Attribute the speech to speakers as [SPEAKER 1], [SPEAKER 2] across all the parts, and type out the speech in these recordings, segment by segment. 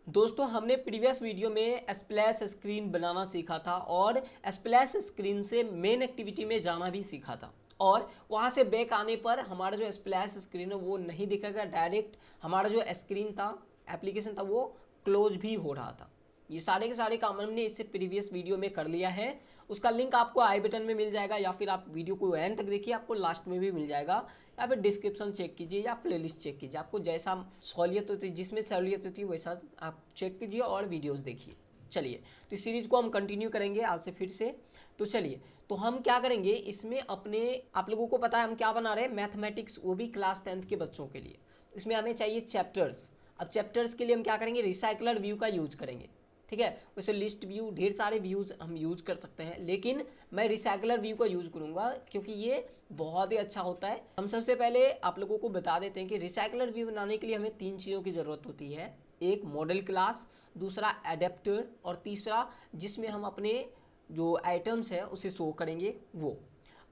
[SPEAKER 1] दोस्तों हमने previous video में स्प्लैश स्क्रीन बनाना सीखा था और स्प्लैश स्क्रीन से मेन एक्टिविटी में जाना भी सीखा था। और वहाँ से बैक आने पर हमारा जो स्प्लैश स्क्रीन है वो नहीं दिखेगा, डायरेक्ट हमारा जो स्क्रीन था, एप्लीकेशन था, वो क्लोज भी हो रहा था। ये सारे के सारे काम हमने इससे प्रीवियस वीडियो में कर लिया है। उसका लिंक आपको आई बटन में मिल जाएगा या फिर आप वीडियो को एंड तक देखिए, आपको लास्ट में भी मिल जाएगा, या फिर डिस्क्रिप्शन चेक कीजिए या प्लेलिस्ट चेक कीजिए। आपको जैसा सहूलियत होती है, जिसमें सहूलियत होती है वैसा आप चेक कीजिए और वीडियोस देखिए। चलिए, तो इस सीरीज को हम कंटिन्यू करेंगे आज से फिर से। तो चलिए, तो हम क्या करेंगे इसमें, अपने आप लोगों को पता है हम क्या बना रहे हैं, मैथमेटिक्स, वो भी क्लास 10th के बच्चों के लिए। तो इसमें हमें चाहिए चैप्टर्स। अब चैप्टर्स के लिए हम क्या करेंगे, रिसाइकलर व्यू का यूज करेंगे। ठीक है, वैसे लिस्ट व्यू, ढेर सारे व्यूज हम यूज कर सकते हैं, लेकिन मैं रिसाइकलर व्यू का यूज करूंगा क्योंकि ये बहुत ही अच्छा होता है। हम सबसे पहले आप लोगों को बता देते हैं कि रिसाइकलर व्यू बनाने के लिए हमें 3 चीज़ों की ज़रूरत होती है। एक मॉडल क्लास, दूसरा एडेप्टर, और तीसरा जिसमें हम अपने जो आइटम्स है उसे शो करेंगे वो।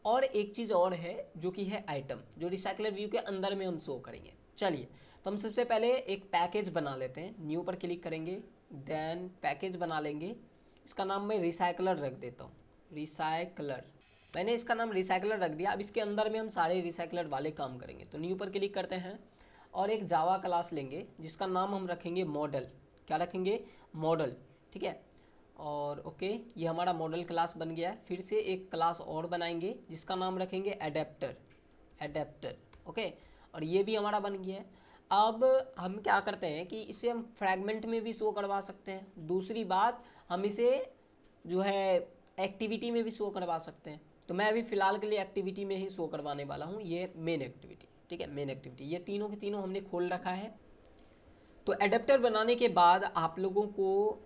[SPEAKER 1] और एक चीज़ और है जो कि है आइटम, जो रिसाइकलर व्यू के अंदर में हम शो करेंगे। चलिए, तो हम सबसे पहले एक पैकेज बना लेते हैं। न्यू पर क्लिक करेंगे, देन पैकेज बना लेंगे। इसका नाम मैं रिसाइकलर रख देता हूँ, रिसाइकलर। मैंने इसका नाम रिसाइकलर रख दिया। अब इसके अंदर में हम सारे रिसाइकलर वाले काम करेंगे। तो न्यू पर क्लिक करते हैं और एक जावा क्लास लेंगे जिसका नाम हम रखेंगे मॉडल। क्या रखेंगे, मॉडल। ठीक है, और ओके, ये हमारा मॉडल क्लास बन गया है। फिर से एक क्लास और बनाएंगे जिसका नाम रखेंगे एडेप्टर, एडेप्टर। ओके, और ये भी हमारा बन गया है। अब हम क्या करते हैं कि इसे हम फ्रैगमेंट में भी शो करवा सकते हैं। दूसरी बात, हम इसे जो है एक्टिविटी में भी शो करवा सकते हैं। तो मैं अभी फ़िलहाल के लिए एक्टिविटी में ही शो करवाने वाला हूँ, ये मेन एक्टिविटी। ठीक है, मेन एक्टिविटी, ये तीनों के तीनों हमने खोल रखा है। तो एडेप्टर बनाने के बाद आप लोगों को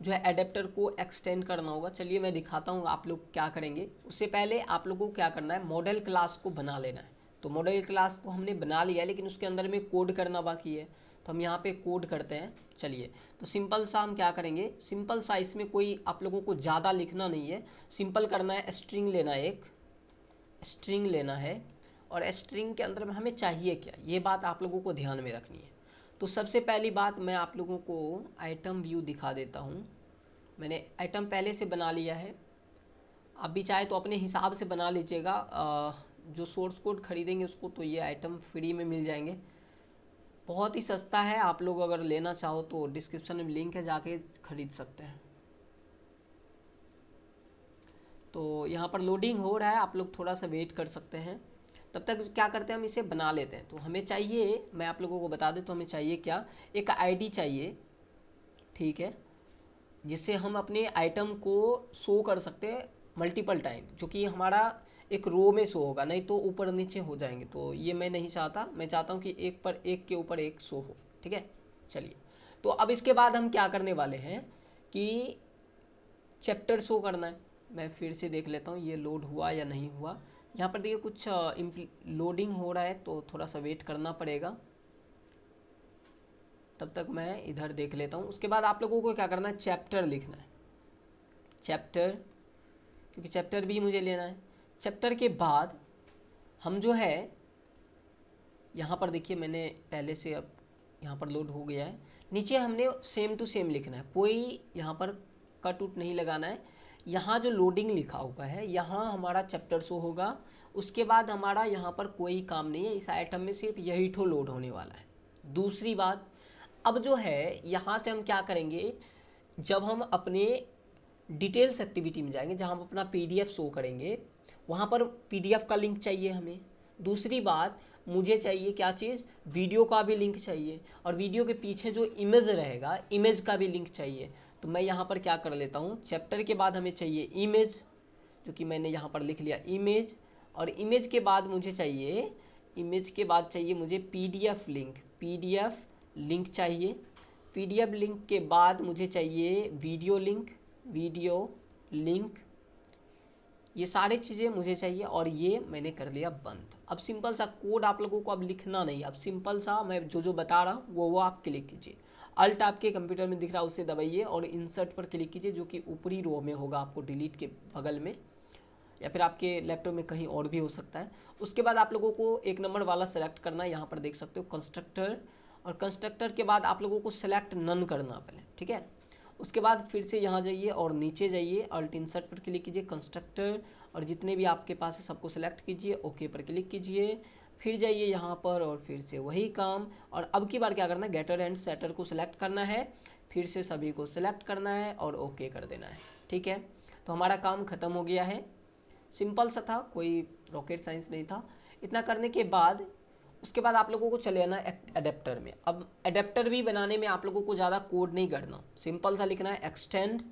[SPEAKER 1] जो है एडेप्टर को एक्सटेंड करना होगा। चलिए मैं दिखाता हूँ आप लोग क्या करेंगे। उससे पहले आप लोगों को क्या करना है, मॉडल क्लास को बना लेना है। तो मॉडल क्लास को हमने बना लिया है, लेकिन उसके अंदर में कोड करना बाकी है। तो हम यहाँ पे कोड करते हैं। चलिए, तो सिंपल सा हम क्या करेंगे, सिंपल सा, इसमें कोई आप लोगों को ज़्यादा लिखना नहीं है, सिंपल करना है। स्ट्रिंग लेना है, एक स्ट्रिंग लेना है, और स्ट्रिंग के अंदर में हमें चाहिए क्या, ये बात आप लोगों को ध्यान में रखनी है। तो सबसे पहली बात, मैं आप लोगों को आइटम व्यू दिखा देता हूँ। मैंने आइटम पहले से बना लिया है। आप भी चाहे तो अपने हिसाब से बना लीजिएगा। जो सोर्स कोड खरीदेंगे उसको तो ये आइटम फ्री में मिल जाएंगे, बहुत ही सस्ता है। आप लोग अगर लेना चाहो तो डिस्क्रिप्शन में लिंक है, जाके खरीद सकते हैं। तो यहाँ पर लोडिंग हो रहा है, आप लोग थोड़ा सा वेट कर सकते हैं। तब तक क्या करते हैं, हम इसे बना लेते हैं। तो हमें चाहिए, मैं आप लोगों को बता दें, तो हमें चाहिए क्या, एक आईडी चाहिए। ठीक है, जिससे हम अपने आइटम को शो कर सकते हैं मल्टीपल टाइम, जो कि हमारा एक रो में शो होगा, नहीं तो ऊपर नीचे हो जाएंगे। तो ये मैं नहीं चाहता, मैं चाहता हूँ कि एक पर एक के ऊपर एक शो हो। ठीक है, चलिए, तो अब इसके बाद हम क्या करने वाले हैं कि चैप्टर शो करना है। मैं फिर से देख लेता हूँ ये लोड हुआ या नहीं हुआ। यहाँ पर देखिए कुछ लोडिंग हो रहा है, तो थोड़ा सा वेट करना पड़ेगा। तब तक मैं इधर देख लेता हूँ। उसके बाद आप लोगों को क्या करना है, चैप्टर लिखना है, चैप्टर, क्योंकि चैप्टर भी मुझे लेना है। चैप्टर के बाद हम जो है यहाँ पर देखिए, मैंने पहले से, अब यहाँ पर लोड हो गया है। नीचे हमने सेम टू सेम लिखना है, कोई यहाँ पर कट उट नहीं लगाना है। यहाँ जो लोडिंग लिखा हुआ है, यहाँ हमारा चैप्टर शो होगा। उसके बाद हमारा यहाँ पर कोई काम नहीं है, इस आइटम में सिर्फ यही ठो लोड होने वाला है। दूसरी बात, अब जो है यहाँ से हम क्या करेंगे, जब हम अपने डिटेल्स एक्टिविटी में जाएंगे, जहाँ हम अपना पीडीएफ शो करेंगे, वहाँ पर पीडीएफ का लिंक चाहिए हमें। दूसरी बात, मुझे चाहिए क्या चीज़, वीडियो का भी लिंक चाहिए, और वीडियो के पीछे जो इमेज रहेगा, इमेज का भी लिंक चाहिए। तो मैं यहाँ पर क्या कर लेता हूँ, चैप्टर के बाद हमें चाहिए इमेज, जो कि मैंने यहाँ पर लिख लिया इमेज। और इमेज के बाद मुझे चाहिए, इमेज के बाद चाहिए मुझे पीडीएफ लिंक, पीडीएफ लिंक चाहिए। पीडीएफ लिंक के बाद मुझे चाहिए वीडियो लिंक, वीडियो लिंक। ये सारी चीज़ें मुझे चाहिए, और ये मैंने कर लिया बंद। अब सिंपल सा कोड आप लोगों को अब लिखना नहीं, अब सिंपल सा मैं जो जो बता रहा हूँ वो आप क्लिक कीजिए। अल्ट आपके कंप्यूटर में दिख रहा है उससे दबाइए और इंसर्ट पर क्लिक कीजिए, जो कि ऊपरी रो में होगा, आपको डिलीट के बगल में, या फिर आपके लैपटॉप में कहीं और भी हो सकता है। उसके बाद आप लोगों को एक नंबर वाला सेलेक्ट करना है, यहाँ पर देख सकते हो कंस्ट्रक्टर, और कंस्ट्रक्टर के बाद आप लोगों को सेलेक्ट नन करना पहले, ठीक है। उसके बाद फिर से यहाँ जाइए और नीचे जाइए, अल्ट इंसर्ट पर क्लिक कीजिए, कंस्ट्रक्टर और जितने भी आपके पास है सबको सेलेक्ट कीजिए, ओके पर क्लिक कीजिए, फिर जाइए यहाँ पर और फिर से वही काम। और अब की बार क्या करना है, गेटर एंड सेटर को सिलेक्ट करना है, फिर से सभी को सिलेक्ट करना है और ओके कर देना है, ठीक है। तो हमारा काम ख़त्म हो गया है, सिंपल सा था, कोई रॉकेट साइंस नहीं था। इतना करने के बाद उसके बाद आप लोगों को चले आना एडेप्टर में। अब एडेप्टर भी बनाने में आप लोगों को ज़्यादा कोड नहीं करना, सिंपल सा लिखना है एक्सटेंड।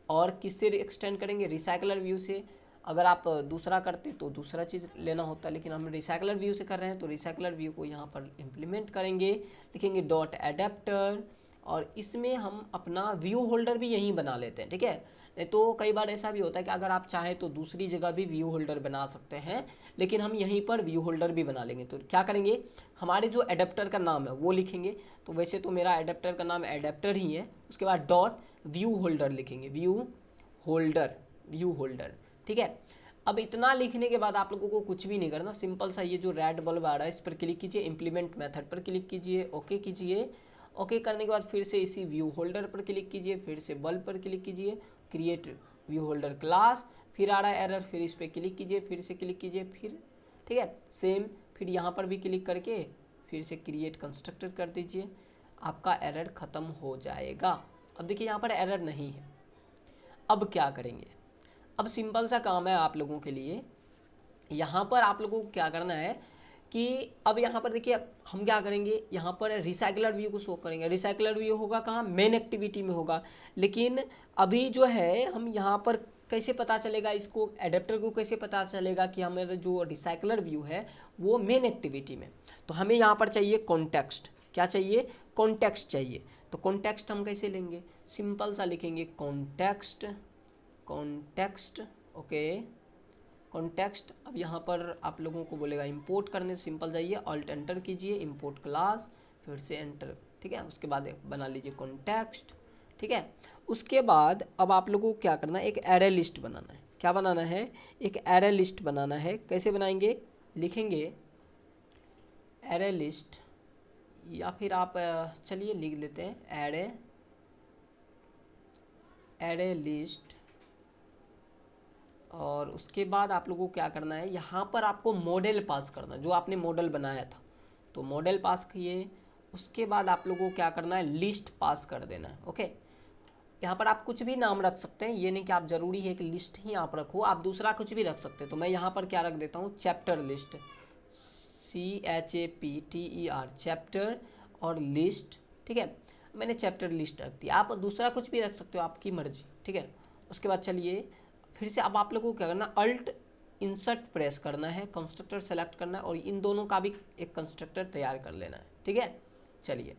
[SPEAKER 1] और किससे एक्सटेंड करेंगे, रिसाइकलर व्यू से। अगर आप दूसरा करते तो दूसरा चीज़ लेना होता, लेकिन हम रिसाइकलर व्यू से कर रहे हैं तो रिसाइकलर व्यू को यहाँ पर इम्प्लीमेंट करेंगे, लिखेंगे डॉट एडेप्टर और इसमें हम अपना व्यू होल्डर भी यहीं बना लेते हैं, ठीक है। नहीं तो कई बार ऐसा भी होता है कि अगर आप चाहें तो दूसरी जगह भी व्यू होल्डर बना सकते हैं, लेकिन हम यहीं पर व्यू होल्डर भी बना लेंगे। तो क्या करेंगे, हमारे जो एडेप्टर का नाम है वो लिखेंगे। तो वैसे तो मेरा एडेप्टर का नाम एडेप्टर ही है, उसके बाद डॉट व्यू होल्डर लिखेंगे, व्यू होल्डर, ठीक है। अब इतना लिखने के बाद आप लोगों को कुछ भी नहीं करना, सिंपल सा ये जो रेड बल्ब आ रहा है इस पर क्लिक कीजिए, इम्प्लीमेंट मेथड पर क्लिक कीजिए, ओके कीजिए। ओके करने के बाद फिर से इसी व्यू होल्डर पर क्लिक कीजिए, फिर से बल्ब पर क्लिक कीजिए, क्रिएट व्यू होल्डर क्लास, फिर आ रहा है एरर, फिर इस पर क्लिक कीजिए, फिर से क्लिक कीजिए, फिर ठीक है सेम, फिर यहाँ पर भी क्लिक करके फिर से क्रिएट कंस्ट्रक्टर कर दीजिए, आपका एरर ख़त्म हो जाएगा। अब देखिए यहाँ पर एरर नहीं है। अब क्या करेंगे, अब सिंपल सा काम है आप लोगों के लिए। यहाँ पर आप लोगों को क्या करना है कि अब यहाँ पर देखिए हम क्या करेंगे, यहाँ पर रिसाइकलर व्यू को शो करेंगे। रिसाइकलर व्यू होगा कहाँ, मेन एक्टिविटी में होगा। लेकिन अभी जो है हम यहाँ पर कैसे पता चलेगा, इसको एडेप्टर को कैसे पता चलेगा कि हमारा जो रिसाइकलर व्यू है वो मेन एक्टिविटी में। तो हमें यहाँ पर चाहिए कॉन्टेक्स्ट, क्या चाहिए, कॉन्टेक्स्ट चाहिए। तो कॉन्टेक्स्ट हम कैसे लेंगे, सिंपल सा लिखेंगे कॉन्टेक्स्ट, ओके कॉन्टेक्स्ट। अब यहाँ पर आप लोगों को बोलेगा इंपोर्ट करने, सिंपल जाइए ऑल्ट एंटर कीजिए, इंपोर्ट क्लास, फिर से एंटर, ठीक है। उसके बाद बना लीजिए कॉन्टेक्स्ट, ठीक है। उसके बाद अब आप लोगों को क्या करना है, एक एरे लिस्ट बनाना है। क्या बनाना है, एक एरे लिस्ट बनाना है। कैसे बनाएंगे, लिखेंगे एरे लिस्ट, या फिर आप चलिए लिख लेते हैं एरे लिस्ट। और उसके बाद आप लोगों को क्या करना है, यहाँ पर आपको मॉडल पास करना, जो आपने मॉडल बनाया था तो मॉडल पास किए। उसके बाद आप लोगों को क्या करना है, लिस्ट पास कर देना है, ओके। यहाँ पर आप कुछ भी नाम रख सकते हैं, ये नहीं कि आप ज़रूरी है कि लिस्ट ही आप रखो, आप दूसरा कुछ भी रख सकते हैं। तो मैं यहाँ पर क्या रख देता हूँ, चैप्टर लिस्ट, CHAPTER, चैप्टर और लिस्ट, ठीक है। मैंने चैप्टर लिस्ट रख दी, आप दूसरा कुछ भी रख सकते हो, आपकी मर्जी, ठीक है। उसके बाद चलिए फिर से अब आप लोगों को क्या करना, अल्ट इंसर्ट प्रेस करना है, कंस्ट्रक्टर सेलेक्ट करना है और इन दोनों का भी एक कंस्ट्रक्टर तैयार कर लेना है, ठीक है। चलिए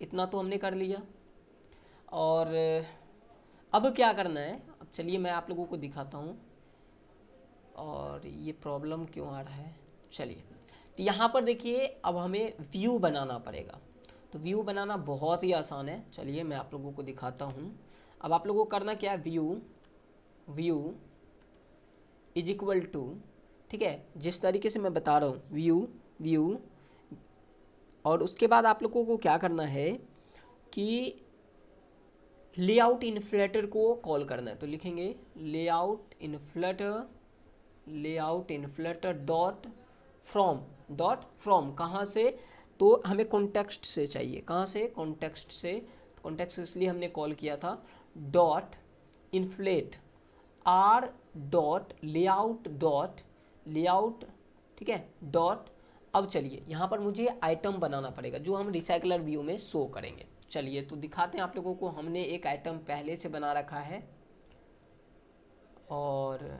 [SPEAKER 1] इतना तो हमने कर लिया। और अब क्या करना है, अब चलिए मैं आप लोगों को दिखाता हूँ और ये प्रॉब्लम क्यों आ रहा है। चलिए तो यहाँ पर देखिए अब हमें व्यू बनाना पड़ेगा। तो व्यू बनाना बहुत ही आसान है, चलिए मैं आप लोगों को दिखाता हूँ। अब आप लोगों को करना क्या है, व्यू इज इक्वल टू, ठीक है, जिस तरीके से मैं बता रहा हूँ व्यू और उसके बाद आप लोगों को क्या करना है कि लेआउट इन्फ्लेटर को कॉल करना है। तो लिखेंगे लेआउट इन्फ्लेटर डॉट फ्रॉम कहाँ से, तो हमें कॉन्टेक्स्ट से चाहिए, कहाँ से, कॉन्टेक्स्ट से। कॉन्टेक्स्ट इसलिए हमने कॉल किया था, dot inflate r dot layout, ठीक है, डॉट। अब चलिए यहाँ पर मुझे आइटम बनाना पड़ेगा जो हम रिसाइकलर व्यू में शो करेंगे। चलिए तो दिखाते हैं आप लोगों को, हमने एक आइटम पहले से बना रखा है और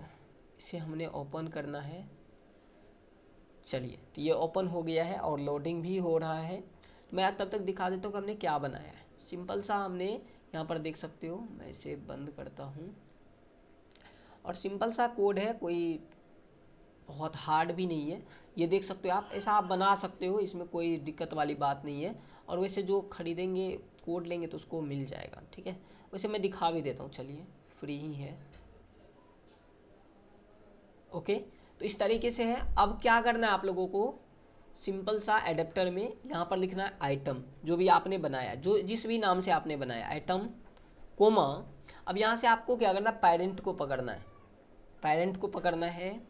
[SPEAKER 1] इसे हमने ओपन करना है। चलिए तो ये ओपन हो गया है और लोडिंग भी हो रहा है। मैं तब तक दिखा देता हूँ कि हमने क्या बनाया है। सिंपल सा हमने यहाँ पर देख सकते हो, मैं इसे बंद करता हूँ और सिंपल सा कोड है, कोई बहुत हार्ड भी नहीं है। ये देख सकते हो आप, ऐसा आप बना सकते हो, इसमें कोई दिक्कत वाली बात नहीं है। और वैसे जो खरीदेंगे कोड लेंगे तो उसको मिल जाएगा, ठीक है। वैसे मैं दिखा भी देता हूँ, चलिए फ्री ही है, ओके। तो इस तरीके से है। अब क्या करना है आप लोगों को, सिंपल सा एडेप्टर में यहाँ पर लिखना है आइटम, जो भी आपने बनाया, जो जिस भी नाम से आपने बनाया आइटम, कोमा। अब यहाँ से आपको क्या करना है, पेरेंट को पकड़ना है, पेरेंट को पकड़ना है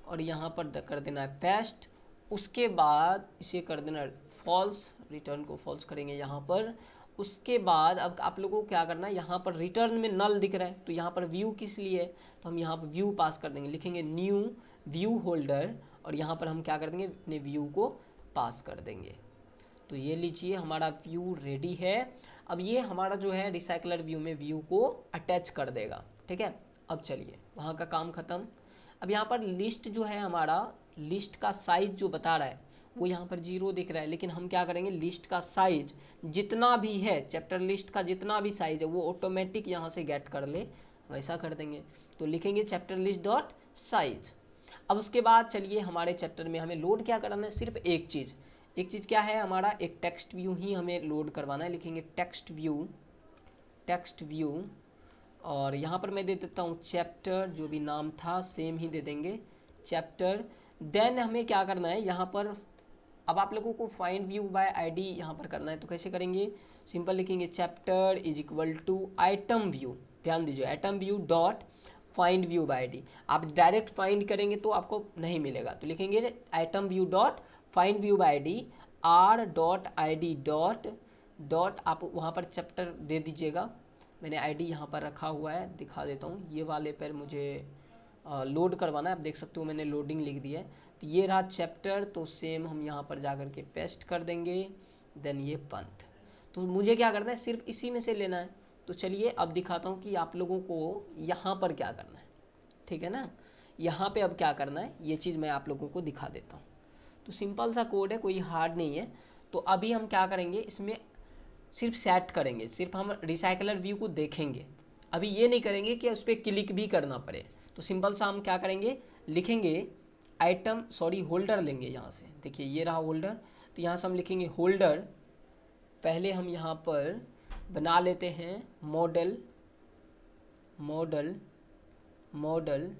[SPEAKER 1] और यहाँ पर कर देना है पेस्ट। उसके बाद इसे कर देना है फॉल्स, रिटर्न को फॉल्स करेंगे यहाँ पर। उसके बाद अब आप लोगों को क्या करना है, यहाँ पर रिटर्न में नल दिख रहा है तो यहाँ पर व्यू किस लिए है, तो हम यहाँ पर व्यू पास कर देंगे, लिखेंगे न्यू व्यू होल्डर और यहाँ पर हम क्या कर देंगे, अपने व्यू को पास कर देंगे। तो ये लीजिए हमारा व्यू रेडी है। अब ये हमारा जो है रिसाइकलर व्यू में व्यू को अटैच कर देगा, ठीक है। अब चलिए वहाँ का काम ख़त्म। अब यहाँ पर लिस्ट जो है हमारा, लिस्ट का साइज जो बता रहा है वो यहाँ पर 0 दिख रहा है, लेकिन हम क्या करेंगे, लिस्ट का साइज जितना भी है, चैप्टर लिस्ट का जितना भी साइज है वो ऑटोमेटिक यहाँ से गेट कर ले, वैसा कर देंगे। तो लिखेंगे चैप्टर लिस्ट डॉट साइज। अब उसके बाद चलिए हमारे चैप्टर में हमें लोड क्या करना है, सिर्फ एक चीज़ क्या है, हमारा एक टेक्स्ट व्यू ही हमें लोड करवाना है। लिखेंगे टेक्स्ट व्यू और यहाँ पर मैं दे देता हूँ चैप्टर, जो भी नाम था सेम ही दे देंगे चैप्टर। देन हमें क्या करना है यहाँ पर, अब आप लोगों को फाइंड व्यू बाय आईडी यहाँ पर करना है, तो कैसे करेंगे, सिंपल लिखेंगे chapter is equal to item view. ध्यान दीजिए item view dot find view by ID. आप डायरेक्ट फाइंड करेंगे तो आपको नहीं मिलेगा, तो लिखेंगे item view dot find view by ID R dot I D dot आप वहाँ पर चैप्टर दे दीजिएगा। मैंने आईडी यहाँ पर रखा हुआ है, दिखा देता हूँ, ये वाले पर मुझे लोड करवाना है। आप देख सकते हो मैंने लोडिंग लिख दिया है, तो ये रहा चैप्टर, तो सेम हम यहाँ पर जा कर के पेस्ट कर देंगे। देन ये बंद। तो मुझे क्या करना है, सिर्फ इसी में से लेना है। तो चलिए अब दिखाता हूँ कि आप लोगों को यहाँ पर क्या करना है, ठीक है ना। यहाँ पे अब क्या करना है ये चीज़ मैं आप लोगों को दिखा देता हूँ। तो सिंपल सा कोड है, कोई हार्ड नहीं है। तो अभी हम क्या करेंगे, इसमें सिर्फ सेट करेंगे, सिर्फ हम रिसाइकलर व्यू को देखेंगे, अभी ये नहीं करेंगे कि उस पर क्लिक भी करना पड़े। तो सिंपल सा हम क्या करेंगे, लिखेंगे आइटम होल्डर लेंगे यहाँ से, देखिए ये रहा होल्डर, तो यहाँ से हम लिखेंगे होल्डर। पहले हम यहाँ पर बना लेते हैं मॉडल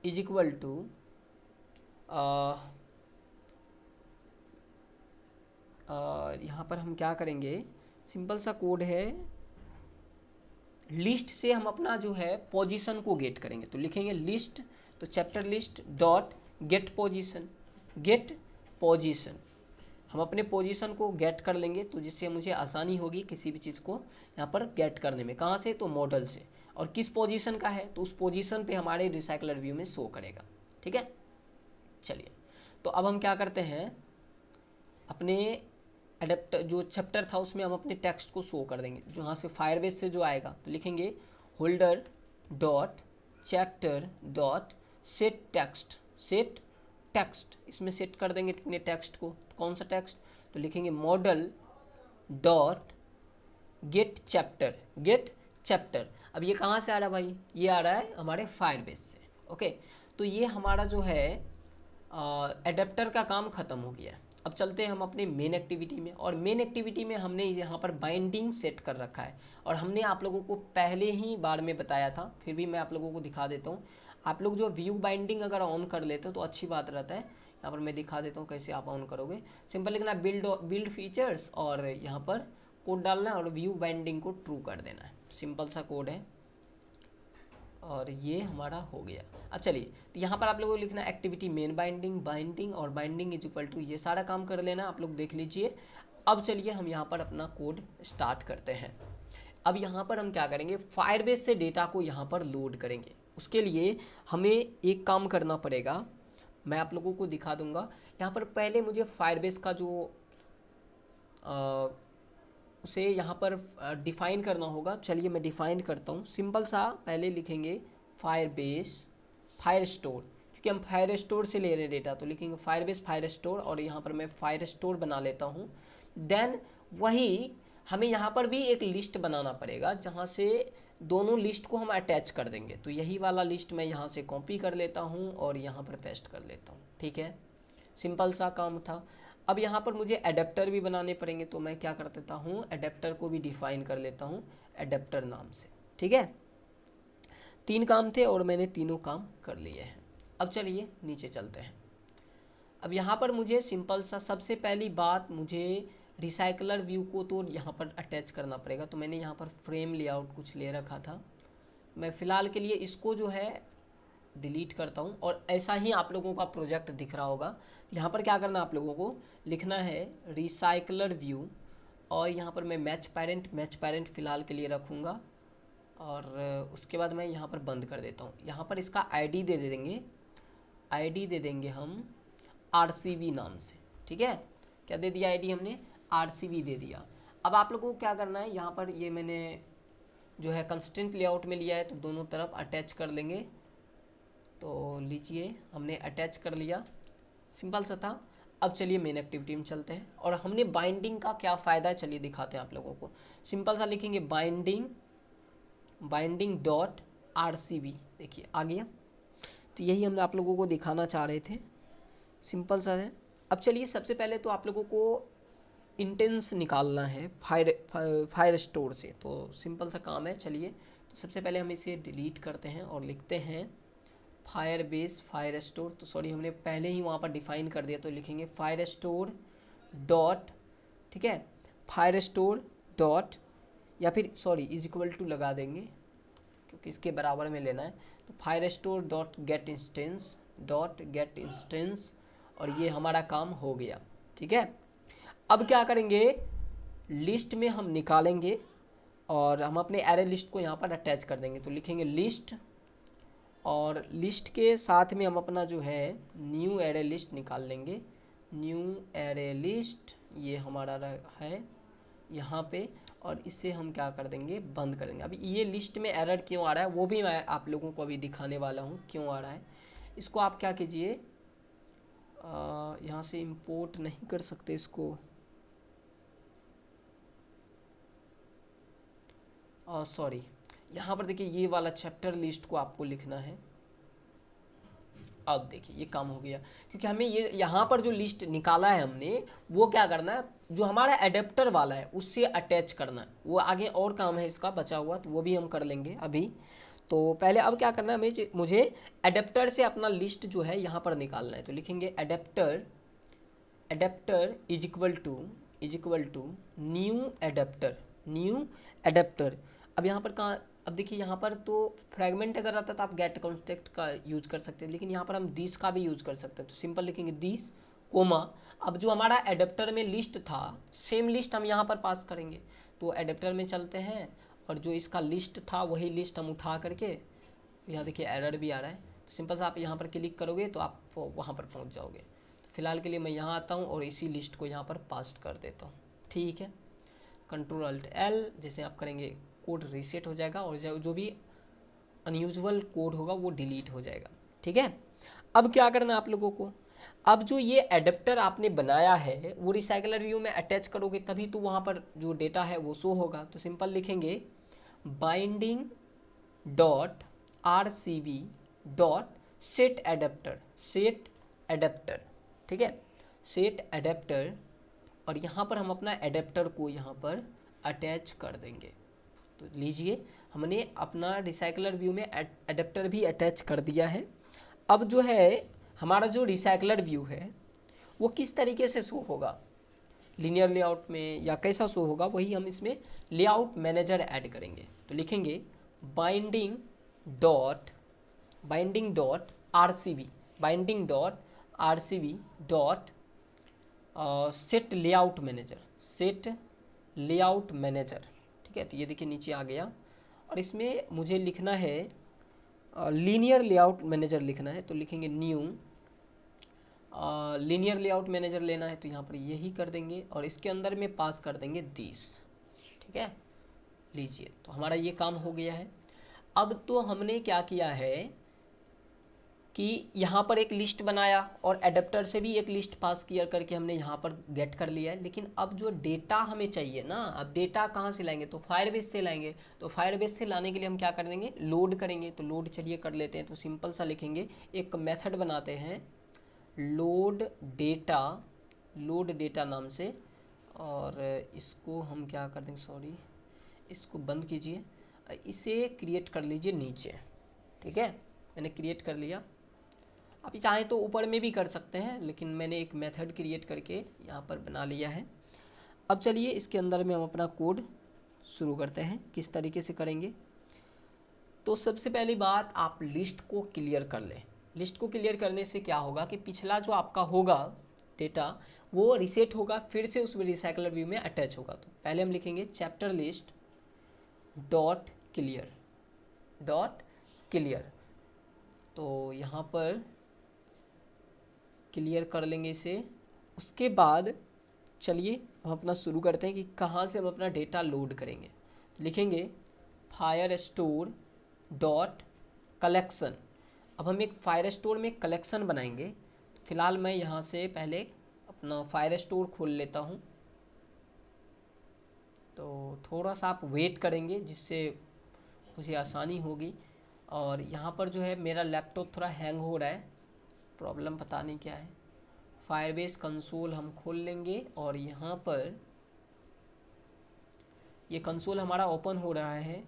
[SPEAKER 1] इज इक्वल टू यहाँ पर हम क्या करेंगे, सिंपल सा कोड है, लिस्ट से हम अपना जो है पोजीशन को गेट करेंगे। तो लिखेंगे लिस्ट, तो chapter list dot gate position, हम अपने पोजीशन को गेट कर लेंगे, तो जिससे मुझे आसानी होगी किसी भी चीज़ को यहाँ पर गेट करने में। कहाँ से, तो मॉडल से, और किस पोजीशन का है तो उस पोजीशन पे हमारे रिसाइकलर व्यू में शो करेगा, ठीक है। चलिए तो अब हम क्या करते हैं, अपने एडेप्टर जो चैप्टर था उसमें हम अपने टेक्स्ट को शो कर देंगे, जो यहाँ से फायरबेस से जो आएगा। तो लिखेंगे holder dot chapter dot set text, इसमें सेट कर देंगे अपने टेक्स्ट को। तो कौन सा टेक्स्ट, तो लिखेंगे मॉडल डॉट गेट चैप्टर। अब ये कहाँ से आ रहा है भाई, ये आ रहा है हमारे फायरबेस से, ओके। तो ये हमारा जो है एडेप्टर का काम ख़त्म हो गया है। अब चलते हैं हम अपने मेन एक्टिविटी में, और मेन एक्टिविटी में हमने यहाँ पर बाइंडिंग सेट कर रखा है, और हमने आप लोगों को पहले ही बार में बताया था, फिर भी मैं आप लोगों को दिखा देता हूँ। आप लोग जो व्यू बाइंडिंग अगर ऑन कर लेते हो तो अच्छी बात रहता है। यहाँ पर मैं दिखा देता हूँ कैसे आप ऑन करोगे। सिंपल लिखना बिल्ड फीचर्स और यहाँ पर कोड डालना है और व्यू बाइंडिंग को ट्रू कर देना है। सिंपल सा कोड है और ये हमारा हो गया। अब चलिए तो यहाँ पर आप लोगों को लिखना एक्टिविटी मेन बाइंडिंग और बाइंडिंग इज इक्वल टू, ये सारा काम कर लेना, आप लोग देख लीजिए। अब चलिए हम यहाँ पर अपना कोड स्टार्ट करते हैं। अब यहाँ पर हम क्या करेंगे, फायरबेस से डेटा को यहाँ पर लोड करेंगे। उसके लिए हमें एक काम करना पड़ेगा, मैं आप लोगों को दिखा दूंगा। यहाँ पर पहले मुझे फायरबेस का जो उसे यहाँ पर डिफ़ाइन करना होगा। चलिए मैं डिफ़ाइन करता हूँ। सिंपल सा पहले लिखेंगे फायर स्टोर, क्योंकि हम फायर स्टोर से ले रहे हैं डेटा, तो लिखेंगे फायरबेस फायर स्टोर, और यहाँ पर मैं फायर स्टोर बना लेता हूँ। देन वही हमें यहाँ पर भी एक लिस्ट बनाना पड़ेगा जहाँ से दोनों लिस्ट को हम अटैच कर देंगे। तो यही वाला लिस्ट मैं यहाँ से कॉपी कर लेता हूँ और यहाँ पर पेस्ट कर लेता हूँ, ठीक है। सिंपल सा काम था। अब यहाँ पर मुझे एडेप्टर भी बनाने पड़ेंगे, तो मैं क्या कर देता हूँ, एडेप्टर को भी डिफ़ाइन कर लेता हूँ एडेप्टर नाम से, ठीक है। 3 काम थे और मैंने तीनों काम कर लिए हैं। अब चलिए नीचे चलते हैं। अब यहाँ पर मुझे सिंपल सा सबसे पहली बात, मुझे रिसाइकलर व्यू को तो यहाँ पर अटैच करना पड़ेगा। तो मैंने यहाँ पर फ्रेम लेआउट कुछ ले रखा था, मैं फ़िलहाल के लिए इसको जो है डिलीट करता हूँ। और ऐसा ही आप लोगों का प्रोजेक्ट दिख रहा होगा। यहाँ पर क्या करना, आप लोगों को लिखना है रिसाइकलर व्यू, और यहाँ पर मैं मैच पेरेंट फ़िलहाल के लिए रखूँगा। और उसके बाद मैं यहाँ पर बंद कर देता हूँ। यहाँ पर इसका आईडी दे देंगे, आईडी दे देंगे हम RCV नाम से, ठीक है। क्या दे दिया आईडी हमने, RCV दे दिया। अब आप लोगों को क्या करना है, यहाँ पर ये मैंने जो है कंस्टेंट लेआउट में लिया है, तो दोनों तरफ अटैच कर लेंगे। तो लीजिए हमने अटैच कर लिया, सिंपल सा था। अब चलिए मेन एक्टिविटी में चलते हैं। और हमने बाइंडिंग का क्या फ़ायदा है चलिए दिखाते हैं आप लोगों को। सिंपल सा लिखेंगे बाइंडिंग डॉट RCV, देखिए आ गया। तो यही हम आप लोगों को दिखाना चाह रहे थे, सिंपल सा है। अब चलिए सबसे पहले तो आप लोगों को इंटेंस निकालना है फायर स्टोर से, तो सिंपल सा काम है। चलिए तो सबसे पहले हम इसे डिलीट करते हैं और लिखते हैं फायर स्टोर। तो सॉरी हमने पहले ही वहाँ पर डिफाइन कर दिया, तो लिखेंगे फायर स्टोर डॉट, ठीक है, फायर स्टोर डॉट, या फिर सॉरी इज इक्वल टू लगा देंगे क्योंकि इसके बराबर में लेना है। तो fire store dot gate instance, और ये हमारा काम हो गया, ठीक है। अब क्या करेंगे, लिस्ट में हम निकालेंगे और हम अपने एरे लिस्ट को यहाँ पर अटैच कर देंगे। तो लिखेंगे लिस्ट, और लिस्ट के साथ में हम अपना जो है न्यू एरे लिस्ट निकाल लेंगे। न्यू एरे लिस्ट ये हमारा है यहाँ पे, और इसे हम क्या कर देंगे, बंद कर देंगे। अभी ये लिस्ट में एरर क्यों आ रहा है वो भी मैं आप लोगों को अभी दिखाने वाला हूँ क्यों आ रहा है। इसको आप क्या कीजिए, यहाँ से इंपोर्ट नहीं कर सकते इसको, सॉरी यहाँ पर देखिए ये वाला चैप्टर लिस्ट को आपको लिखना है। अब देखिए ये काम हो गया, क्योंकि हमें ये यहाँ पर जो लिस्ट निकाला है हमने, वो क्या करना है, जो हमारा एडेप्टर वाला है उससे अटैच करना है। वो आगे और काम है इसका बचा हुआ, तो वो भी हम कर लेंगे अभी। तो पहले अब क्या करना है, मुझे एडेप्टर से अपना लिस्ट जो है यहाँ पर निकालना है। तो लिखेंगे adapter is equal to new adapter. अब यहाँ पर कहाँ, अब देखिए यहाँ पर तो फ्रैगमेंट अगर रहता तो आप गेट कॉन्टेक्स्ट का यूज कर सकते हैं, लेकिन यहाँ पर हम दिस का भी यूज कर सकते हैं। तो सिंपल लिखेंगे दिस कोमा। अब जो हमारा एडेप्टर में लिस्ट था, सेम लिस्ट हम यहाँ पर पास करेंगे। तो एडेप्टर में चलते हैं, और जो इसका लिस्ट था वही लिस्ट हम उठा करके, यहाँ देखिए एरर भी आ रहा है। तो सिंपल सा आप यहाँ पर क्लिक करोगे तो आप वहाँ पर पहुँच जाओगे। तो फिलहाल के लिए मैं यहाँ आता हूँ और इसी लिस्ट को यहाँ पर पास्ट कर देता हूँ, ठीक है। Ctrl+L जैसे आप करेंगे कोड रीसेट हो जाएगा, और जो भी अनयूजुअल कोड होगा वो डिलीट हो जाएगा, ठीक है। अब क्या करना है आप लोगों को, अब जो ये एडेप्टर आपने बनाया है वो रिसाइकलर व्यू में अटैच करोगे तभी तो वहाँ पर जो डेटा है वो शो होगा। तो सिंपल लिखेंगे binding dot RCV dot set adapter, ठीक है, सेट एडेप्टर। और यहाँ पर हम अपना एडेप्टर को यहाँ पर अटैच कर देंगे। तो लीजिए हमने अपना रिसाइकलर व्यू में एडेप्टर भी अटैच कर दिया है। अब जो है हमारा जो रिसाइकलर व्यू है वो किस तरीके से शो होगा, लीनियर लेआउट में या कैसा शो होगा, वही हम इसमें लेआउट मैनेजर ऐड करेंगे। तो लिखेंगे binding dot RCV dot set layout manager, ठीक है। तो ये देखिए नीचे आ गया, और इसमें मुझे लिखना है लीनियर लेआउट मैनेजर लिखना है। तो लिखेंगे न्यू लीनियर लेआउट मैनेजर लेना है, तो यहाँ पर यही कर देंगे, और इसके अंदर में पास कर देंगे दिस, ठीक है। लीजिए तो हमारा ये काम हो गया है। अब तो हमने क्या किया है कि यहाँ पर एक लिस्ट बनाया और एडेप्टर से भी एक लिस्ट पास किया करके हमने यहाँ पर गेट कर लिया है। लेकिन अब जो डेटा हमें चाहिए ना, अब डेटा कहाँ से लाएंगे, तो फायरबेस से लाएंगे। तो फायरबेस से लाने के लिए हम क्या कर देंगे, लोड करेंगे। तो लोड चलिए कर लेते हैं। तो सिंपल सा लिखेंगे, एक मेथड बनाते हैं लोड डेटा नाम से, और इसको हम क्या कर देंगे, सॉरी इसको बंद कीजिए, इसे क्रिएट कर लीजिए नीचे, ठीक है। मैंने क्रिएट कर लिया। आप चाहें तो ऊपर में भी कर सकते हैं, लेकिन मैंने एक मेथड क्रिएट करके यहाँ पर बना लिया है। अब चलिए इसके अंदर में हम अपना कोड शुरू करते हैं। किस तरीके से करेंगे, तो सबसे पहली बात आप लिस्ट को क्लियर कर लें। लिस्ट को क्लियर करने से क्या होगा कि पिछला जो आपका होगा डेटा वो रीसेट होगा, फिर से उस रिसाइकलर व्यू में अटैच होगा। तो पहले हम लिखेंगे चैप्टर लिस्ट डॉट क्लियर, तो यहाँ पर क्लियर कर लेंगे इसे। उसके बाद चलिए हम अपना शुरू करते हैं कि कहाँ से हम अपना डेटा लोड करेंगे। तो लिखेंगे फायर स्टोर डॉट कलेक्शन। अब हम एक फायर स्टोर में कलेक्शन बनाएंगे। तो फिलहाल मैं यहाँ से पहले अपना फायर स्टोर खोल लेता हूँ, तो थोड़ा सा आप वेट करेंगे जिससे मुझे आसानी होगी। और यहाँ पर जो है मेरा लैपटॉप थोड़ा हैंग हो रहा है, प्रॉब्लम पता नहीं क्या है। फायरबेस कंसोल हम खोल लेंगे और यहाँ पर ये कंसोल हमारा ओपन हो रहा है।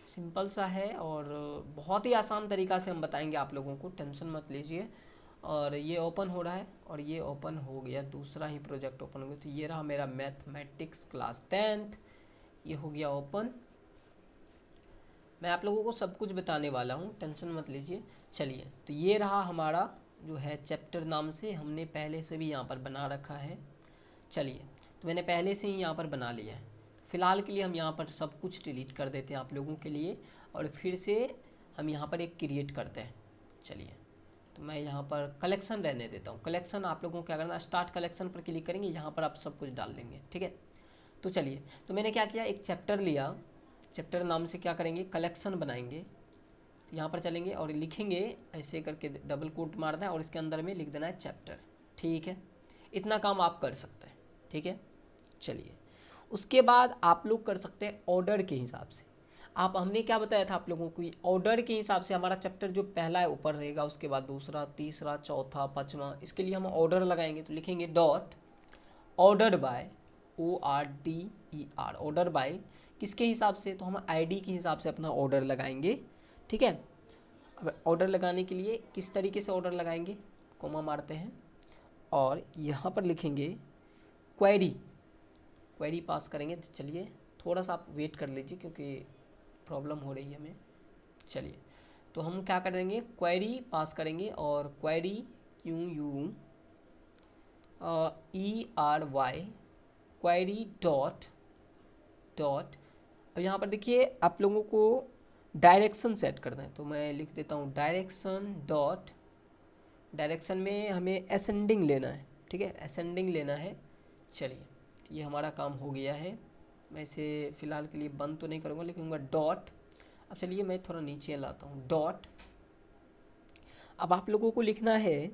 [SPEAKER 1] सिंपल सा है और बहुत ही आसान तरीका से हम बताएंगे आप लोगों को, टेंशन मत लीजिए। और ये ओपन हो रहा है और ये ओपन हो गया, दूसरा ही प्रोजेक्ट ओपन हो गया। तो ये रहा मेरा मैथमेटिक्स क्लास 10th, ये हो गया ओपन। मैं आप लोगों को सब कुछ बताने वाला हूँ, टेंशन मत लीजिए। चलिए, तो ये रहा हमारा जो है चैप्टर नाम से हमने पहले से भी यहाँ पर बना रखा है। चलिए, तो मैंने पहले से ही यहाँ पर बना लिया है। फ़िलहाल के लिए हम यहाँ पर सब कुछ डिलीट कर देते हैं आप लोगों के लिए, और फिर से हम यहाँ पर एक क्रिएट करते हैं। चलिए, तो मैं यहाँ पर कलेक्शन रहने देता हूँ। कलेक्शन आप लोगों को क्या करना, स्टार्ट कलेक्शन पर क्लिक करेंगे, यहाँ पर आप सब कुछ डाल देंगे, ठीक है। तो चलिए, तो मैंने क्या किया, एक चैप्टर लिया, चैप्टर नाम से क्या करेंगे, कलेक्शन बनाएंगे। तो यहाँ पर चलेंगे और लिखेंगे ऐसे करके, डबल कोट मारना है और इसके अंदर में लिख देना है चैप्टर, ठीक है। इतना काम आप कर सकते हैं, ठीक है। चलिए, उसके बाद आप लोग कर सकते हैं ऑर्डर के हिसाब से। आप, हमने क्या बताया था आप लोगों को, ऑर्डर के हिसाब से हमारा चैप्टर जो पहला है ऊपर रहेगा, उसके बाद दूसरा, तीसरा, चौथा, पाँचवा। इसके लिए हम ऑर्डर लगाएंगे। तो लिखेंगे dot order by, ORDER, order by किसके हिसाब से, तो हम आईडी के हिसाब से अपना ऑर्डर लगाएंगे, ठीक है। अब ऑर्डर लगाने के लिए किस तरीके से ऑर्डर लगाएंगे, कोमा मारते हैं और यहाँ पर लिखेंगे क्वेरी पास करेंगे। तो चलिए थोड़ा सा आप वेट कर लीजिए क्योंकि प्रॉब्लम हो रही है हमें। चलिए, तो हम क्या करेंगे, क्वेरी पास करेंगे और क्वेरी QUERY क्वेरी डॉट। अब यहाँ पर देखिए आप लोगों को डायरेक्शन सेट करना है। तो मैं लिख देता हूँ डायरेक्शन डॉट, डायरेक्शन में हमें असेंडिंग लेना है, ठीक है, असेंडिंग लेना है। चलिए, ये हमारा काम हो गया है। मैं इसे फ़िलहाल के लिए बंद तो नहीं करूँगा, लिखूँगा डॉट। अब चलिए मैं थोड़ा नीचे लाता हूँ, डॉट। अब आप लोगों को लिखना है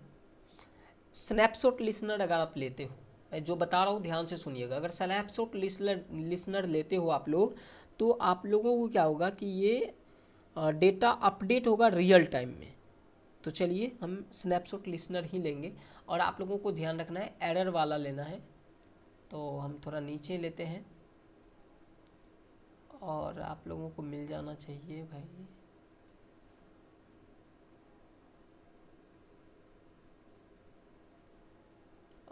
[SPEAKER 1] स्नैपशॉट लिसनर। अगर आप लेते हो, मैं जो बता रहा हूँ ध्यान से सुनिएगा, अगर स्नैपशॉट लिसनर लेते हो आप लोग, तो आप लोगों को क्या होगा कि ये डेटा अपडेट होगा रियल टाइम में। तो चलिए हम स्नैपशॉट लिसनर ही लेंगे और आप लोगों को ध्यान रखना है एरर वाला लेना है। तो हम थोड़ा नीचे लेते हैं और आप लोगों को मिल जाना चाहिए भाई।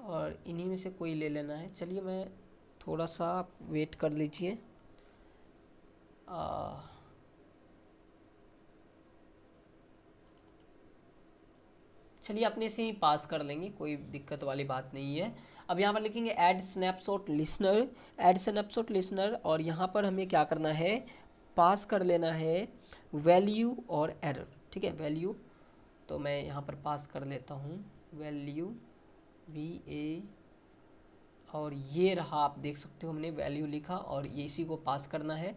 [SPEAKER 1] और इन्हीं में से कोई ले लेना है। चलिए, मैं थोड़ा सा वेट कर लीजिए। चलिए अपने से ही पास कर लेंगे, कोई दिक्कत वाली बात नहीं है। अब यहाँ पर लिखेंगे add snapshot listener, add snapshot listener, और यहाँ पर हमें क्या करना है, पास कर लेना है वैल्यू और एरर, ठीक है, वैल्यू। तो मैं यहाँ पर पास कर लेता हूँ वैल्यू VA, और ये रहा, आप देख सकते हो हमने वैल्यू लिखा और ये इसी को पास करना है।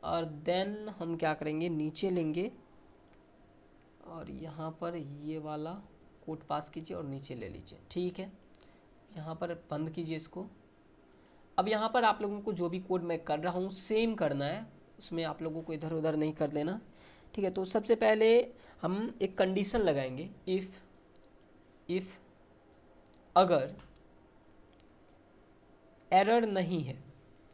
[SPEAKER 1] और देन हम क्या करेंगे, नीचे लेंगे और यहाँ पर ये वाला कोड पास कीजिए और नीचे ले लीजिए, ठीक है। यहाँ पर बंद कीजिए इसको। अब यहाँ पर आप लोगों को जो भी कोड मैं कर रहा हूँ सेम करना है, उसमें आप लोगों को इधर उधर नहीं कर लेना, ठीक है। तो सबसे पहले हम एक कंडीशन लगाएंगे, इफ़ अगर एरर नहीं है,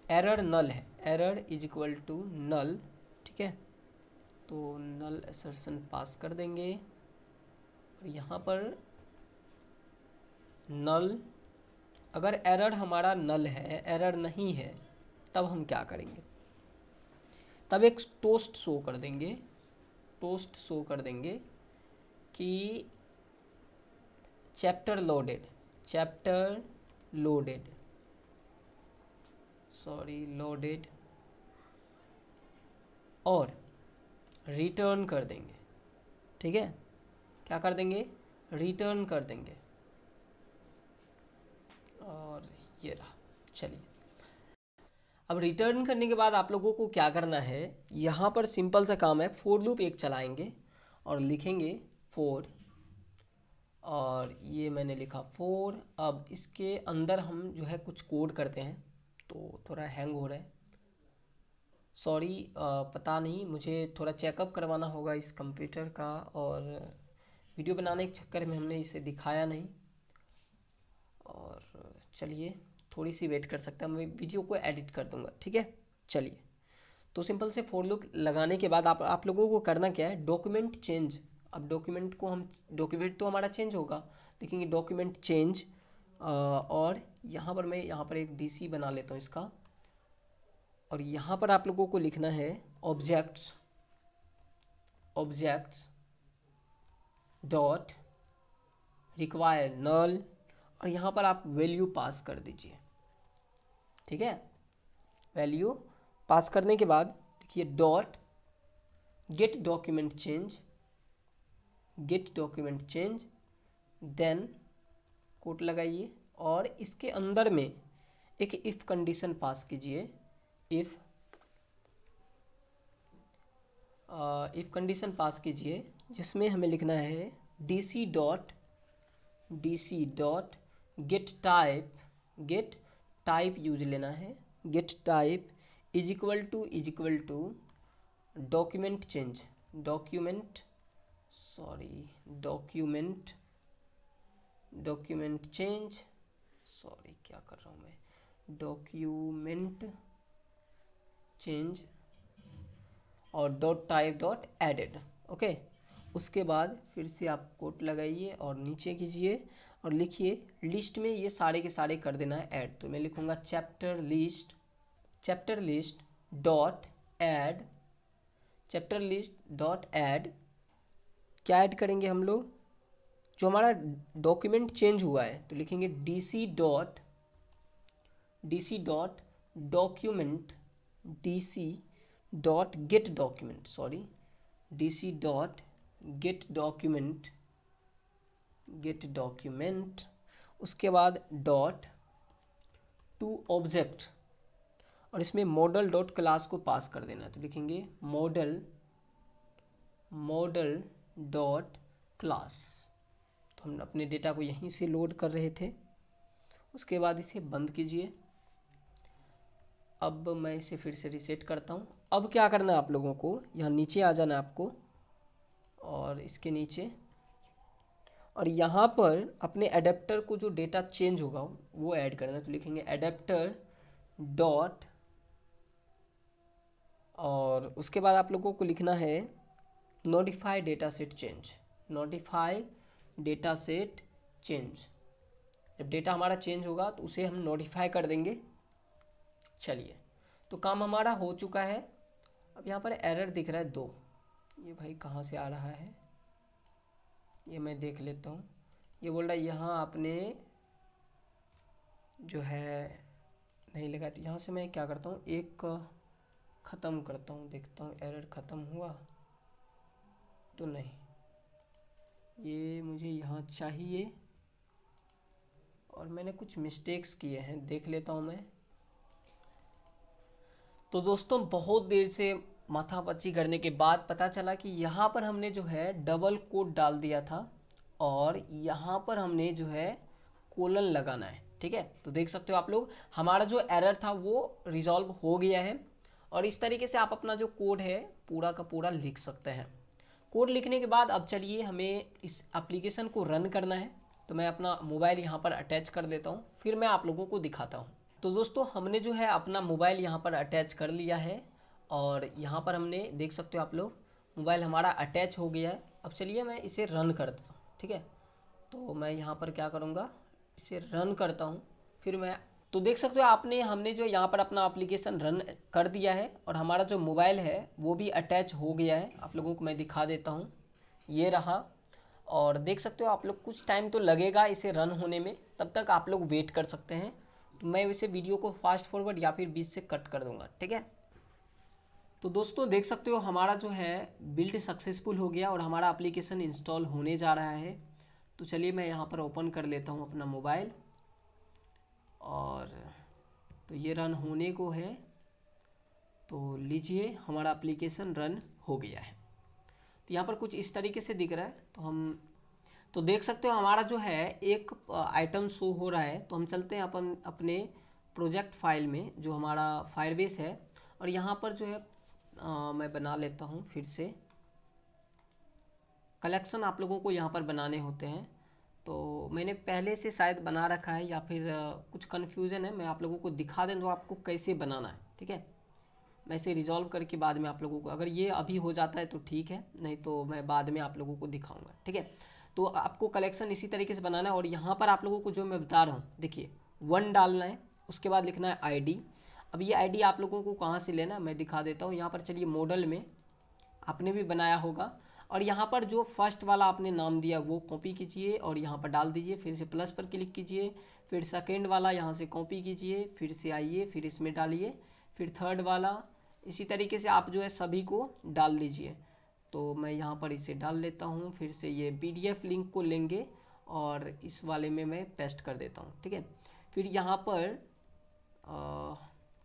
[SPEAKER 1] एरर नल है, error is equal to null, ठीक है। तो नल असर्शन पास कर देंगे और यहाँ पर नल, अगर एरर हमारा नल है, एरर नहीं है, तब हम क्या करेंगे, तब एक टोस्ट शो कर देंगे, टोस्ट शो कर देंगे कि chapter loaded, chapter loaded, sorry loaded, और रिटर्न कर देंगे। ठीक है, क्या कर देंगे, रिटर्न कर देंगे। और ये रहा, चलिए अब रिटर्न करने के बाद आप लोगों को क्या करना है, यहाँ पर सिंपल सा काम है, फोर लूप एक चलाएंगे और लिखेंगे फोर, और ये मैंने लिखा फोर। अब इसके अंदर हम जो है कुछ कोड करते हैं, तो थोड़ा हैंग हो रहा है, सॉरी, पता नहीं, मुझे थोड़ा चेकअप करवाना होगा इस कंप्यूटर का, और वीडियो बनाने के चक्कर में हमने इसे दिखाया नहीं। और चलिए थोड़ी सी वेट कर सकते हैं, मैं वीडियो को एडिट कर दूंगा। ठीक है, चलिए तो सिंपल से फॉर लूप लगाने के बाद आप लोगों को करना क्या है, डॉक्यूमेंट चेंज। अब डॉक्यूमेंट को हम, डॉक्यूमेंट तो हमारा चेंज होगा, देखेंगे डॉक्यूमेंट चेंज, और यहाँ पर मैं यहाँ पर एक डीसी बना लेता हूँ इसका, और यहाँ पर आप लोगों को लिखना है ऑब्जेक्ट्स, ऑब्जेक्ट्स डॉट रिक्वायर नल, और यहाँ पर आप वैल्यू पास कर दीजिए। ठीक है, वैल्यू पास करने के बाद देखिए dot get document change, get document change, then quote लगाइए और इसके अंदर में एक इफ़ कंडीशन पास कीजिए, इफ़ कंडीशन पास कीजिए जिसमें हमें लिखना है D C dot get type use लेना है, get type is equal to document change, document change, sorry क्या कर रहा हूँ मैं, डॉक्यूमेंट चेंज और dot type dot added. Okay, उसके बाद फिर से आप कोट लगाइए और नीचे कीजिए और लिखिए लिस्ट में ये सारे के सारे कर देना है ऐड। तो मैं लिखूँगा chapter list dot add, chapter list dot add, क्या ऐड करेंगे हम लोग, जो हमारा डॉक्यूमेंट चेंज हुआ है, तो लिखेंगे D C dot document get document, sorry DC dot get document, उसके बाद डॉट टू ऑब्जेक्ट, और इसमें मॉडल डॉट क्लास को पास कर देना है, तो लिखेंगे मॉडल डॉट क्लास। तो हम अपने डेटा को यहीं से लोड कर रहे थे, उसके बाद इसे बंद कीजिए। अब मैं इसे फिर से रीसेट करता हूँ। अब क्या करना है आप लोगों को, यहाँ नीचे आ जाना है आपको और इसके नीचे, और यहाँ पर अपने एडेप्टर को जो डेटा चेंज होगा वो ऐड करना है, तो लिखेंगे एडेप्टर डॉट, और उसके बाद आप लोगों को लिखना है नोटिफाई डेटा सेट चेंज, जब डेटा हमारा चेंज होगा तो उसे हम नोटिफाई कर देंगे। चलिए तो काम हमारा हो चुका है। अब यहाँ पर एरर दिख रहा है 2, ये भाई कहाँ से आ रहा है, ये मैं देख लेता हूँ। ये बोल रहा है यहाँ आपने जो है नहीं लगा, तो यहाँ से मैं क्या करता हूँ, एक ख़त्म करता हूँ, देखता हूँ एरर ख़त्म हुआ तो नहीं, ये मुझे यहाँ चाहिए और मैंने कुछ मिस्टेक्स किए हैं, देख लेता हूँ मैं। तो दोस्तों बहुत देर से माथापच्ची करने के बाद पता चला कि यहाँ पर हमने जो है डबल कोट डाल दिया था और यहाँ पर हमने जो है कोलन लगाना है। ठीक है, तो देख सकते हो आप लोग हमारा जो एरर था वो रिजॉल्व हो गया है, और इस तरीके से आप अपना जो कोड है पूरा का पूरा लिख सकते हैं। कोड लिखने के बाद अब चलिए हमें इस एप्लीकेशन को रन करना है, तो मैं अपना मोबाइल यहाँ पर अटैच कर देता हूँ, फिर मैं आप लोगों को दिखाता हूँ। तो दोस्तों हमने जो है अपना मोबाइल यहाँ पर अटैच कर लिया है, और यहाँ पर हमने देख सकते हो आप लोग मोबाइल हमारा अटैच हो गया है। अब चलिए मैं इसे रन कर देता हूँ, ठीक है। तो मैं यहाँ पर क्या करूँगा, इसे रन करता हूँ। फिर मैं तो देख सकते हो हमने जो यहाँ पर अपना एप्लीकेशन रन कर दिया है और हमारा जो मोबाइल है वो भी अटैच हो गया है। आप लोगों को मैं दिखा देता हूँ, ये रहा। और देख सकते हो आप लोग, कुछ टाइम तो लगेगा इसे रन होने में, तब तक आप लोग वेट कर सकते हैं। तो मैं इसे वीडियो को फास्ट फॉरवर्ड या फिर बीच से कट कर दूंगा, ठीक है। तो दोस्तों देख सकते हो हमारा जो है बिल्ड सक्सेसफुल हो गया और हमारा एप्लीकेशन इंस्टॉल होने जा रहा है। तो चलिए मैं यहाँ पर ओपन कर लेता हूँ अपना मोबाइल, और तो ये रन होने को है। तो लीजिए हमारा एप्लीकेशन रन हो गया है। तो यहाँ पर कुछ इस तरीके से दिख रहा है। तो देख सकते हो हमारा जो है एक आइटम शो हो रहा है। तो हम चलते हैं अपन अपने प्रोजेक्ट फाइल में, जो हमारा फायरबेस है, और यहाँ पर जो है मैं बना लेता हूँ फिर से। कलेक्शन आप लोगों को यहाँ पर बनाने होते हैं, तो मैंने पहले से शायद बना रखा है या फिर कुछ कन्फ्यूज़न है। मैं आप लोगों को दिखा दें तो आपको कैसे बनाना है, ठीक है। मैं इसे रिजॉल्व करके बाद में आप लोगों को, अगर ये अभी हो जाता है तो ठीक है, नहीं तो मैं बाद में आप लोगों को दिखाऊंगा, ठीक है। तो आपको कलेक्शन इसी तरीके से बनाना है। और यहाँ पर आप लोगों को जो मैं बता रहा हूँ, देखिए 1 डालना है, उसके बाद लिखना है आईडी। अब ये आईडी आप लोगों को कहाँ से लेना है मैं दिखा देता हूँ। यहाँ पर चलिए मॉडल में आपने भी बनाया होगा, और यहाँ पर जो फर्स्ट वाला आपने नाम दिया वो कॉपी कीजिए और यहाँ पर डाल दीजिए। फिर से प्लस पर क्लिक कीजिए, फिर सेकेंड वाला यहाँ से कॉपी कीजिए, फिर से आइए, फिर इसमें डालिए, फिर थर्ड वाला, इसी तरीके से आप जो है सभी को डाल लीजिए। तो मैं यहाँ पर इसे डाल लेता हूँ। फिर से ये PDF लिंक को लेंगे और इस वाले में मैं पेस्ट कर देता हूँ, ठीक है। फिर यहाँ पर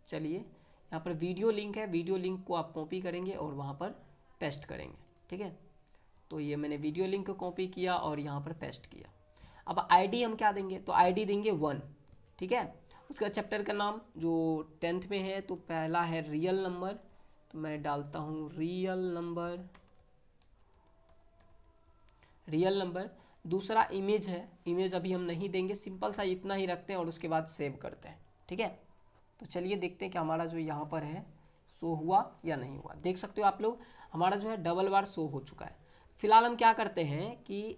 [SPEAKER 1] चलिए यहाँ पर वीडियो लिंक है, वीडियो लिंक को आप कॉपी करेंगे और वहाँ पर पेस्ट करेंगे, ठीक है। तो ये मैंने वीडियो लिंक को कॉपी किया और यहाँ पर पेस्ट किया। अब आईडी हम क्या देंगे, तो आईडी देंगे 1, ठीक है। उसका चैप्टर का नाम जो 10th में है, तो पहला है रियल नंबर, तो मैं डालता हूँ रियल नंबर। दूसरा इमेज है, इमेज अभी हम नहीं देंगे, सिंपल सा इतना ही रखते हैं और उसके बाद सेव करते हैं, ठीक है। तो चलिए देखते हैं कि हमारा जो यहाँ पर है शो हुआ या नहीं हुआ। देख सकते हो आप लोग हमारा जो है डबल बार शो हो चुका है। फिलहाल हम क्या करते हैं कि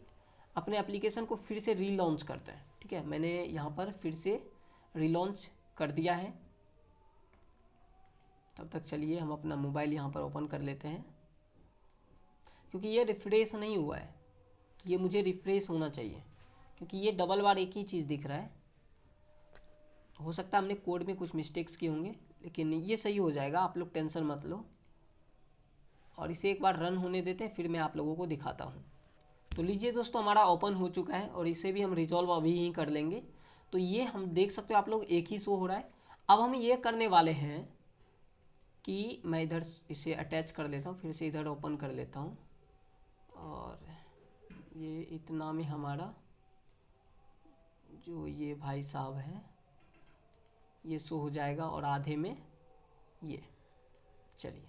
[SPEAKER 1] अपने एप्लीकेशन को फिर से रीलॉन्च करते हैं, ठीक है। मैंने यहाँ पर फिर से रीलॉन्च कर दिया है। तब तक चलिए हम अपना मोबाइल यहाँ पर ओपन कर लेते हैं, क्योंकि ये रिफ्रेश नहीं हुआ है, तो ये मुझे रिफ्रेश होना चाहिए, क्योंकि ये डबल बार एक ही चीज़ दिख रहा है। हो सकता है हमने कोड में कुछ मिस्टेक्स किए होंगे, लेकिन ये सही हो जाएगा, आप लोग टेंशन मत लो। और इसे एक बार रन होने देते हैं, फिर मैं आप लोगों को दिखाता हूँ। तो लीजिए दोस्तों हमारा ओपन हो चुका है और इसे भी हम रिजॉल्व अभी ही कर लेंगे। तो ये हम देख सकते हो आप लोग एक ही शो हो रहा है। अब हम ये करने वाले हैं कि मैं इधर इसे अटैच कर लेता हूँ, फिर से इधर ओपन कर लेता हूँ, और ये इतना में हमारा जो ये भाई साहब है ये शो हो जाएगा, और आधे में ये। चलिए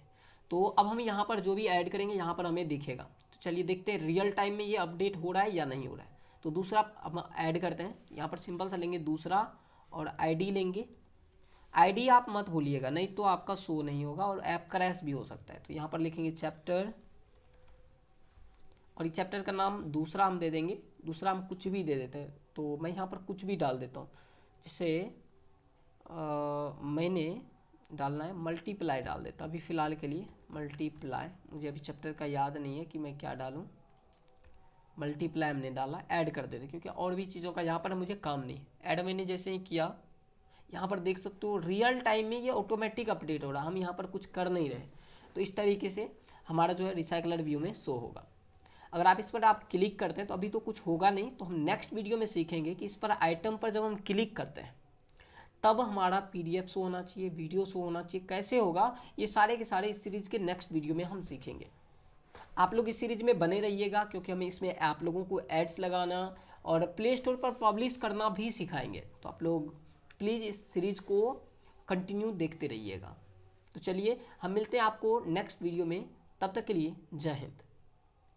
[SPEAKER 1] तो अब हम यहाँ पर जो भी ऐड करेंगे यहाँ पर हमें दिखेगा। तो चलिए देखते हैं रियल टाइम में ये अपडेट हो रहा है या नहीं हो रहा है। तो दूसरा हम ऐड करते हैं, यहाँ पर सिंपल सा लेंगे दूसरा और आईडी लेंगे। आईडी आप मत भूलिएगा, नहीं तो आपका शो नहीं होगा और ऐप क्रैश भी हो सकता है। तो यहाँ पर लिखेंगे चैप्टर, और इस चैप्टर का नाम दूसरा हम दे देंगे। दूसरा हम कुछ भी दे देते हैं, तो मैं यहाँ पर कुछ भी डाल देता हूँ, जिससे मैंने डालना है मल्टीप्लाई डाल देता अभी फ़िलहाल के लिए मल्टीप्लाई। मुझे अभी चैप्टर का याद नहीं है कि मैं क्या डालूँ। मल्टीप्लाई हमने डाला, ऐड कर देते, क्योंकि और भी चीज़ों का यहाँ पर मुझे काम नहीं। ऐड मैंने जैसे ही किया, यहाँ पर देख सकते हो रियल टाइम में ये ऑटोमेटिक अपडेट हो रहा, हम यहाँ पर कुछ कर नहीं रहे। तो इस तरीके से हमारा जो है रिसाइकलर व्यू में शो होगा। अगर आप इस पर आप क्लिक करते हैं तो अभी तो कुछ होगा नहीं, तो हम नेक्स्ट वीडियो में सीखेंगे कि इस पर आइटम पर जब हम क्लिक करते हैं तब हमारा PDF शो होना चाहिए, वीडियो शो होना चाहिए, कैसे होगा ये सारे के सारे इस सीरीज़ के नेक्स्ट वीडियो में हम सीखेंगे। आप लोग इस सीरीज़ में बने रहिएगा, क्योंकि हमें इसमें आप लोगों को एड्स लगाना और प्ले स्टोर पर पब्लिश करना भी सिखाएंगे। तो आप लोग प्लीज़ इस सीरीज़ को कंटिन्यू देखते रहिएगा। तो चलिए हम मिलते हैं आपको नेक्स्ट वीडियो में, तब तक के लिए जय हिंद।